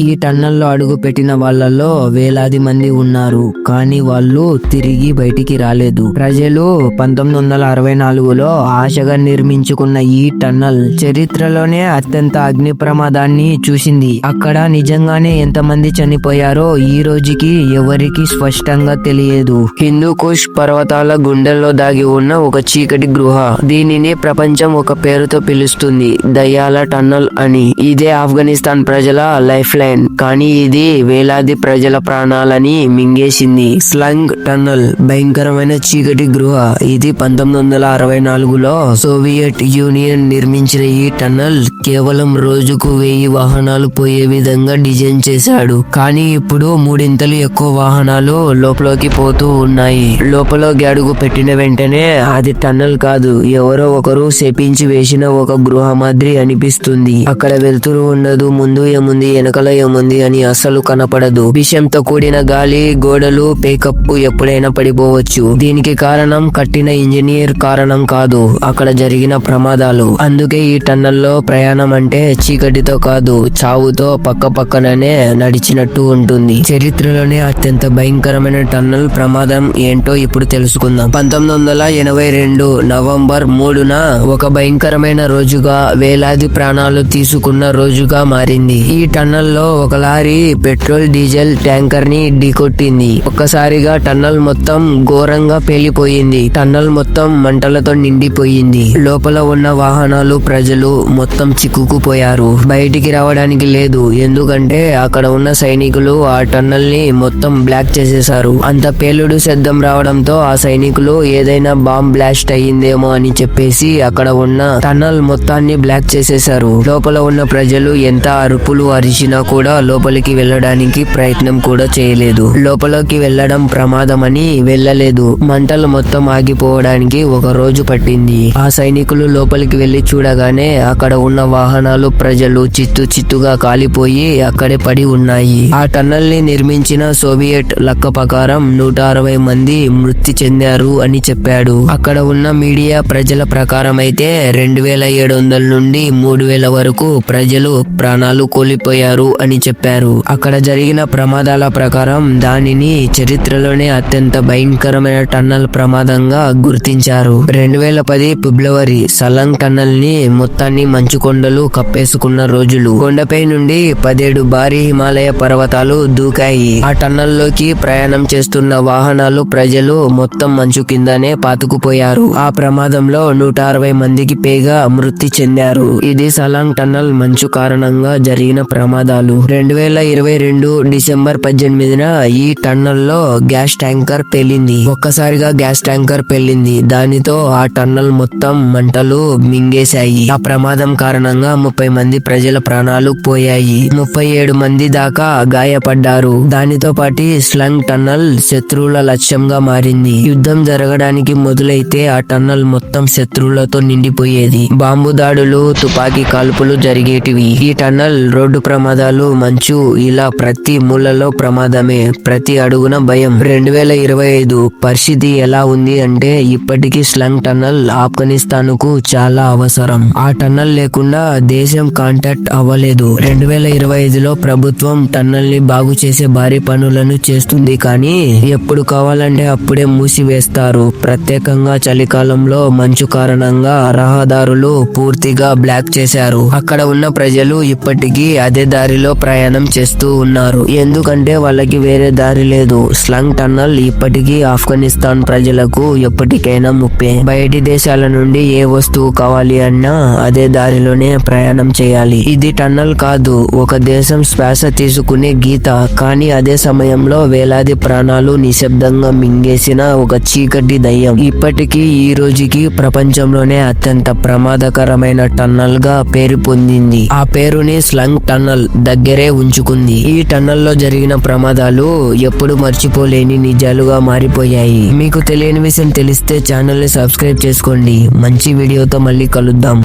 ఈ టన్నల్లో అడుగు పెట్టిన వాళ్ళలో వేలాది మంది ఉన్నారు, కానీ వాళ్ళు తిరిగి బయటికి రాలేదు. ప్రజలు 1964లో ఆశగా నిర్మించుకున్న ఈ టన్నల్ చరిత్రలోనే అత్యంత అగ్ని ప్రమాదాన్ని చూసింది. అక్కడ నిజంగానే ఎంతమంది చనిపోయారో ఈ రోజుకి ఎవరికి స్పష్టంగా తెలియదు. హిందూకుష్ పర్వతాల గుండెల్లో దాగి ఉన్న ఒక చీకటి గృహ. దీనిని ప్రపంచం ఒక పేరుతో పిలుస్తుంది, దయ్యాల టన్నల్ అని. ఇదే ఆఫ్ఘనిస్తాన్ ప్రజల లైఫ్ లైన్, కానీ ఇది వేలాది ప్రజల ప్రాణాలని మింగేసింది. స్లంగ్ టన్నల్ భయంకరమైన చీకటి గృహ. ఇది 1964లో సోవియట్ యూనియన్ నిర్మించిన ఈ టన్నల్ కేవలం రోజుకు 1000 వాహనాలు పోయే విధంగా డిజైన్ చేశాడు. కానీ ఇప్పుడు మూడింతలు ఎక్కువ వాహనాలు లోపలికి పోతూ ఉన్నాయి. లోపలికి అడుగు పెట్టిన వెంటనే అది టన్నల్ కాదు, ఎవరో ఒకరు శపించి వేసిన ఒక గృహ మాదిరి అనిపిస్తుంది. అక్కడ వెలుతురు ఉండదు, ముందు ఏముంది వెనకల ఏముంది అని అస్సలు కనపడదు. విషంతో కూడిన గాలి, గోడలు, పేకప్పు ఎప్పుడైనా పడిపోవచ్చు. దీనికి కారణం కట్టిన ఇంజనీర్ కారణం కాదు, అక్కడ జరిగిన ప్రమాదాలు. అందుకే ఈ టన్నల్లో ప్రయాణం అంటే చీకటితో కాదు, చావుతో పక్క పక్కననే నడిచినట్టు ఉంటుంది. చరిత్రలోనే అత్యంత భయంకరమైన టన్నల్ ప్రమాదం ఏంటో ఇప్పుడు తెలుసుకుందాం. 1982 నవంబర్ 3న ఒక భయంకరమైన రోజుగా, వేలాది ప్రాణాలు తీసుకున్న రోజుగా మారింది. ఈ టన్నల్లో ఒక లారీ పెట్రోల్ డీజిల్ ట్యాంకర్ ని ఢీకొట్టింది. ఒక్కసారిగా టన్నల్ మొత్తం ఘోరంగా పేలిపోయింది. టన్నల్ మొత్తం మంటలతో నిండిపోయింది. లోపల ఉన్న వాహనాలు, ప్రజలు మొత్తం చిక్కుకుపోయారు. బయటికి రావడానికి లేదు, ఎందుకంటే అక్కడ ఉన్న సైనికులు ఆ టన్నల్ ని మొత్తం బ్లాక్ చేసేశారు. అంత పేలుడు శబ్దం రావడంతో ఆ సైనికులు ఏదైనా బాంబ్ బ్లాస్ట్ అయ్యిందేమో అని చెప్పేసి అక్కడ ఉన్న టన్నల్ మొత్తాన్ని బ్లాక్ చేసేశారు. లోపల ఉన్న ప్రజలు ఎంత అరుపులు అరిచినా కూడా లోపలికి వెళ్ళడానికి ప్రయత్నం కూడా చేయలేదు. లోపలికి వెళ్ళడం ప్రమాదమని వెళ్ళలేదు. మంటలు మొత్తం ఆగిపోవడానికి ఒక రోజు పట్టింది. ఆ సైనికులు లోపలికి వెళ్లి చూడగానే అక్కడ ఉన్న వాహనాలు, ప్రజలు చిత్తు చిత్తుగా కాలిపోయి అక్కడే పడి ఉన్నాయి. ఆ టన్నల్ ని నిర్మించిన సోవియట్ లెక్క ప్రకారం 160 మంది మృతి చెందారు అని చెప్పాడు. అక్కడ ఉన్న మీడియా ప్రజల ప్రకారం అయితే 2700 నుండి 3000 వరకు ప్రజలు ప్రాణాలు కోల్పోయారు అని చెప్పారు. అక్కడ జరిగిన ప్రమాదాల ప్రకారం దానిని చరిత్రలోనే అత్యంత భయంకరమైన టన్నల్ ప్రమాదంగా గుర్తించారు. 2010 ఫిబ్రవరి సలంగ్ టన్నల్ ని మొత్తాన్ని మంచు కొండలు కప్పేసుకున్న రోజులు. కొండపై నుండి 17 భారీ హిమాలయ పర్వతాలు దూకాయి. ఆ టన్నల్లోకి ప్రయాణం చేస్తున్న వాహనాలు, ప్రజలు మొత్తం మంచు కిందనే పాతుకుపోయారు. ఆ ప్రమాదంలో 160 మందికి పైగా మృతి చెందారు. ఇది సలాంగ్ టన్నల్ మంచు కారణంగా జరిగిన ప్రమాదాలు. 2022 డిసెంబర్ 18న ఈ టన్నల్లో గ్యాస్ ట్యాంకర్ పేలింది. ఒక్కసారిగా గ్యాస్ ట్యాంకర్ పేలింది. దానితో ఆ టన్నల్ మొత్తం మంటలు మింగేశాయి. ఆ ప్రమాదం కారణంగా 30 మంది ప్రజల ప్రాణాలు పోయాయి. 37 మంది దాకా గాయపడ్డారు. దానితో పాటు స్లంగ్ టన్నల్ శత్రువుల లక్ష్యంగా మారింది. యుద్ధం జరగడానికి మొదలైతే ఆ టన్నల్ మొత్తం శత్రువులతో నిండిపోయేది. బాంబు దాడులు, తుపాకీ కాల్పులు జరిగేటివి. ఈ టన్నల్, రోడ్డు ప్రమాదాలు, మంచు, ఇలా ప్రతి మూలలో ప్రమాదమే, ప్రతి అడుగున భయం. 2025 పరిస్థితి ఎలా ఉంది అంటే ఇప్పటికీ స్లంగ్ టన్నల్ ఆఫ్ఘనిస్తాన్ కు చాలా అవసరం. ఆ టన్నల్ లేకుండా దేశం కాంటాక్ట్ అవ్వలేదు. 2025లో ప్రభుత్వం టన్నల్ ని బాగు చేసే భారీ పనులను చేస్తుంది, కానీ ఎప్పుడు కావాలంటే అప్పుడే మూసివేస్తారు. ప్రత్యేకంగా చలికాలంలో మంచు కారణంగా రహదారులు పూర్తిగా బ్లాక్ చేశారు. అక్కడ ఉన్న ప్రజలు ఇప్పటికీ అదే దారిలో ప్రయాణం చేస్తూ ఉన్నారు, ఎందుకంటే వాళ్ళకి వేరే దారి లేదు. స్లంగ్ టన్నల్ ఇప్పటికీ ఆఫ్ఘనిస్తాన్ ప్రజలకు ఎప్పటికైనా ముప్పే. బయటి దేశాల నుండి ఏ వస్తువు కావాలి అన్నా అదే దారిలోనే ప్రయాణం చేయాలి. ఇది టన్నల్ కాదు, ఒక దేశం శ్వాస తీసుకునే గీత. కానీ అదే సమయంలో వేలాది ప్రాణాలు నిశ్శబ్దంగా మింగేసిన ఒక చీకటి దయ్యం. ఇప్పటికీ ఈ రోజుకి ప్రపంచంలోనే అత్యంత ప్రమాదకరమైన టన్నల్ గా పేరు పొందింది. ఆ పేరుని స్లంగ్ టన్నల్ దగ్గరే ఉంచుకుంది. ఈ టన్నల్లో జరిగిన ప్రమాదాలు ఎప్పుడు మర్చిపోలేని నిజాలుగా మారిపోయాయి. మీకు తెలియని విషయం తెలిస్తే ఛానల్ ని సబ్స్క్రైబ్ చేసుకోండి. మంచి వీడియోతో మళ్ళీ కలుద్దాం.